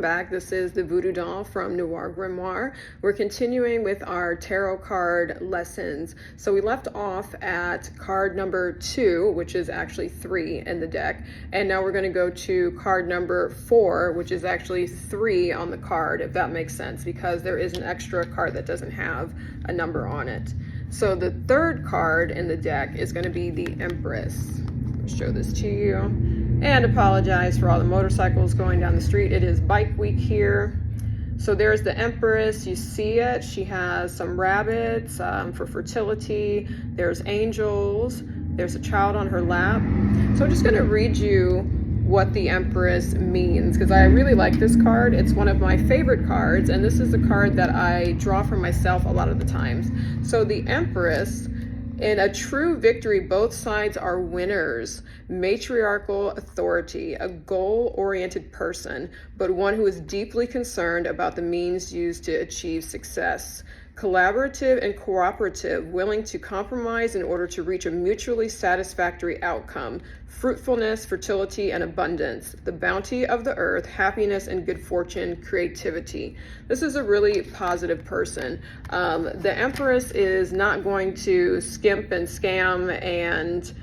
back. This is the Voodoo Doll from Noir Grimoire. We're continuing with our tarot card lessons. So we left off at card number 2, which is actually 3 in the deck. And now we're going to go to card number 4, which is actually 3 on the card, if that makes sense, because there is an extra card that doesn't have a number on it. So the third card in the deck is going to be the Empress. I'll show this to you. And apologize for all the motorcycles going down the street. It is bike week here. So there's the Empress, you see it. She has some rabbits for fertility. There's angels. There's a child on her lap. So I'm just gonna read you what the Empress means, because I really like this card. It's one of my favorite cards, and this is the card that I draw for myself a lot of the times. So the Empress, in a true victory, both sides are winners. Matriarchal authority, a goal-oriented person, but one who is deeply concerned about the means used to achieve success. Collaborative and cooperative, willing to compromise in order to reach a mutually satisfactory outcome. Fruitfulness, fertility, and abundance. The bounty of the earth, happiness and good fortune, creativity. This is a really positive person. The Empress is not going to skimp and scam and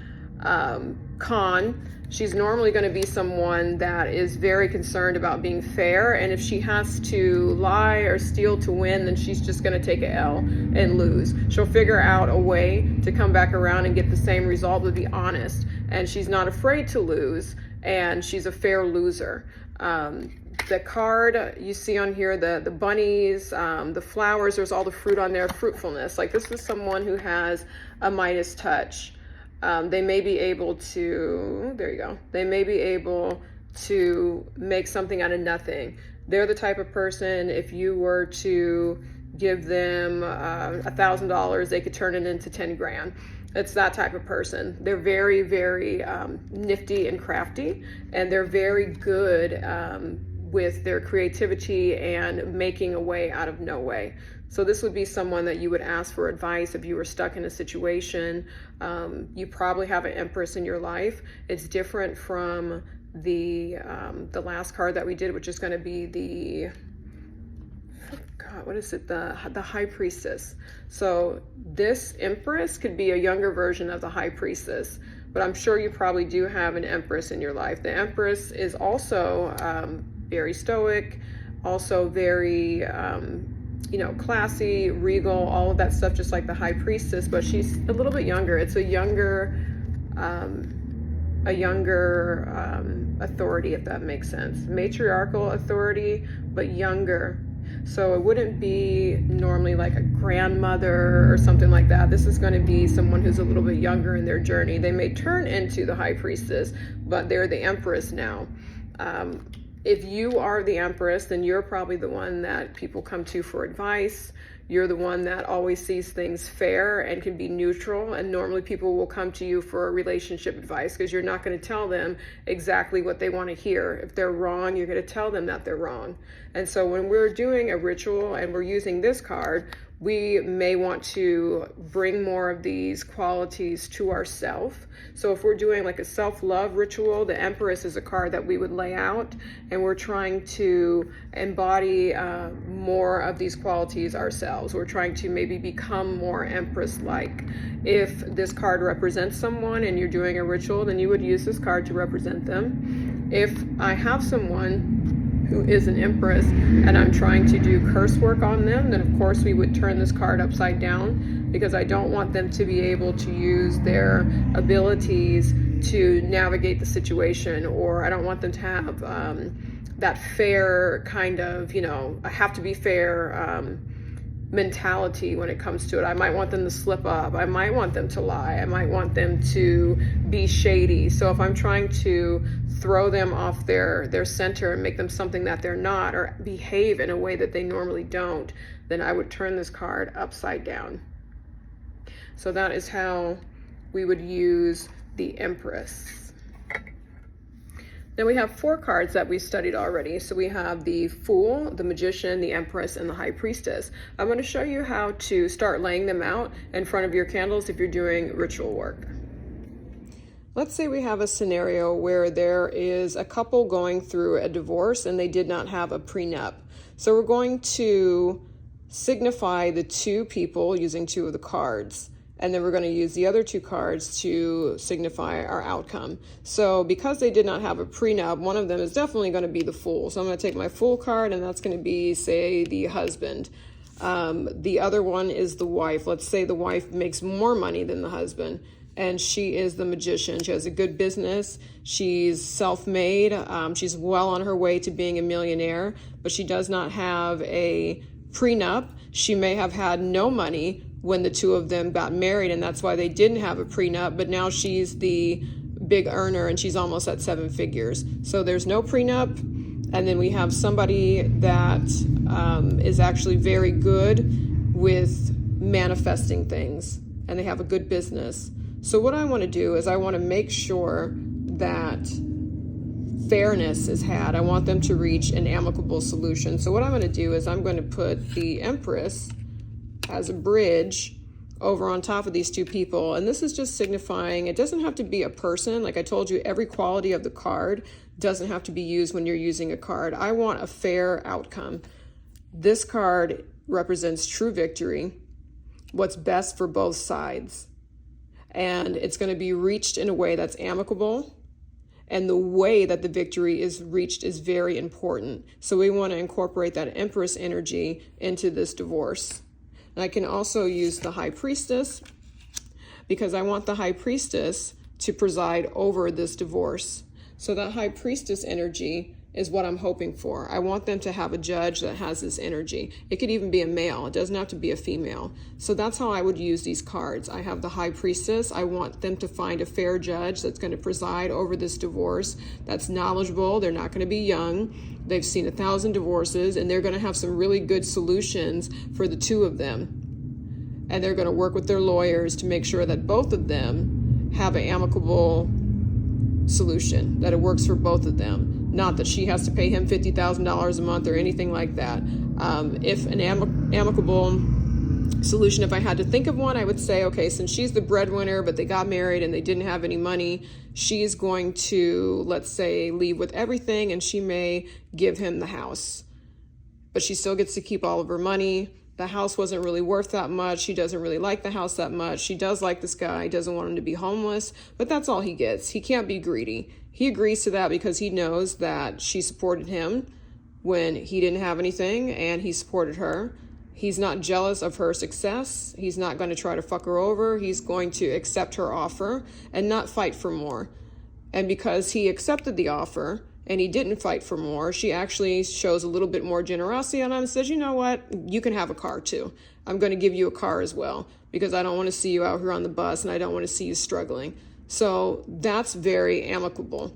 con. She's normally going to be someone that is very concerned about being fair, and if she has to lie or steal to win, then she's just going to take a L and lose. She'll figure out a way to come back around and get the same result, but be honest, and she's not afraid to lose, and she's a fair loser. The card you see on here, the bunnies, the flowers, there's all the fruit on there, fruitfulness. Like, this is someone who has a Midas touch. They may be able to, there you go, they may be able to make something out of nothing. They're the type of person, if you were to give them $1,000, they could turn it into 10 grand. It's that type of person. They're very, very nifty and crafty, and they're very good with their creativity and making a way out of no way. So this would be someone that you would ask for advice if you were stuck in a situation. You probably have an Empress in your life. It's different from the last card that we did, which is going to be the, God, what is it? The High Priestess. So this Empress could be a younger version of the High Priestess, but I'm sure you probably do have an Empress in your life. The Empress is also very stoic, also very classy, regal, all of that stuff, just like the High Priestess, but she's a little bit younger. It's a younger authority, if that makes sense. Matriarchal authority, but younger. So it wouldn't be normally like a grandmother or something like that. This is going to be someone who's a little bit younger in their journey. They may turn into the High Priestess, but they're the Empress now. If you are the Empress, then you're probably the one that people come to for advice. You're the one that always sees things fair and can be neutral. And normally people will come to you for relationship advice because you're not going to tell them exactly what they want to hear. If they're wrong, you're going to tell them that they're wrong. And so when we're doing a ritual and we're using this card, we may want to bring more of these qualities to ourselves. So if we're doing like a self-love ritual, the Empress is a card that we would lay out, and we're trying to embody more of these qualities ourselves. We're trying to maybe become more Empress-like. If this card represents someone and you're doing a ritual, then you would use this card to represent them. If I have someone who is an Empress and I'm trying to do curse work on them, then of course we would turn this card upside down, because I don't want them to be able to use their abilities to navigate the situation, or I don't want them to have that fair kind of, I have to be fair mentality when it comes to it. I might want them to slip up. I might want them to lie. I might want them to be shady. So if I'm trying to throw them off their center and make them something that they're not, or behave in a way that they normally don't, then I would turn this card upside down. So that is how we would use the Empress. Then we have 4 cards that we studied already. So we have the Fool, the Magician, the Empress, and the High Priestess. I'm going to show you how to start laying them out in front of your candles if you're doing ritual work. Let's say we have a scenario where there is a couple going through a divorce and they did not have a prenup. So we're going to signify the two people using two of the cards. And then we're going to use the other two cards to signify our outcome. So because they did not have a prenup, one of them is definitely going to be the Fool. So I'm going to take my Fool card, and that's going to be, say, the husband. The other one is the wife. Let's say the wife makes more money than the husband, and she is the Magician. She has a good business. She's self-made. She's well on her way to being a millionaire, but she does not have a prenup. She may have had no money when the two of them got married, and that's why they didn't have a prenup, but now she's the big earner and she's almost at 7 figures. So there's no prenup, and then we have somebody that is actually very good with manifesting things, and they have a good business. So what I want to do is I want to make sure that fairness is had. I want them to reach an amicable solution. So what I'm going to do is I'm going to put the Empress as a bridge over on top of these two people. And this is just signifying, it doesn't have to be a person. Like I told you, every quality of the card doesn't have to be used when you're using a card. I want a fair outcome. This card represents true victory, what's best for both sides. And it's going to be reached in a way that's amicable. And the way that the victory is reached is very important. So we want to incorporate that Empress energy into this divorce. And I can also use the High Priestess, because I want the High Priestess to preside over this divorce. So that High Priestess energy is what I'm hoping for. I want them to have a judge that has this energy. It could even be a male. It doesn't have to be a female. So that's how I would use these cards. I have the High Priestess. I want them to find a fair judge that's going to preside over this divorce, that's knowledgeable. They're not going to be young. They've seen 1,000 divorces, and they're going to have some really good solutions for the two of them. And they're going to work with their lawyers to make sure that both of them have an amicable solution, that it works for both of them. Not that she has to pay him $50,000 a month or anything like that. If an amicable solution, if I had to think of one, I would say, okay, since she's the breadwinner, but they got married and they didn't have any money, she's going to, let's say, leave with everything, and she may give him the house. But she still gets to keep all of her money. The house wasn't really worth that much. She doesn't really like the house that much. She does like this guy, doesn't want him to be homeless, but that's all he gets. He can't be greedy. He agrees to that because he knows that she supported him when he didn't have anything, and he supported her. He's not jealous of her success. He's not going to try to fuck her over. He's going to accept her offer and not fight for more. And because he accepted the offer and he didn't fight for more, she actually shows a little bit more generosity on him and says, you know what, you can have a car too. I'm going to give you a car as well, because I don't want to see you out here on the bus, and I don't want to see you struggling. So that's very amicable.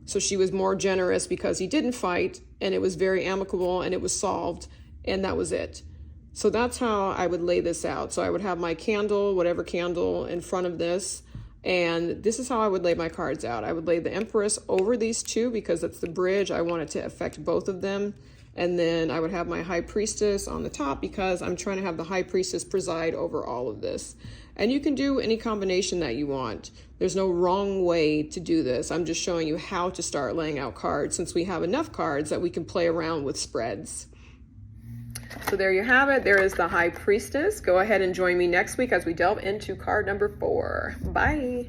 So she was more generous because he didn't fight, and it was very amicable, and it was solved, and that was it. So that's how I would lay this out. So I would have my candle, whatever candle, in front of this. And this is how I would lay my cards out. I would lay the Empress over these two because that's the bridge. I want it to affect both of them. And then I would have my High Priestess on the top because I'm trying to have the High Priestess preside over all of this. And you can do any combination that you want. There's no wrong way to do this. I'm just showing you how to start laying out cards, since we have enough cards that we can play around with spreads. So there you have it. There is the High Priestess. Go ahead and join me next week as we delve into card number 4. Bye.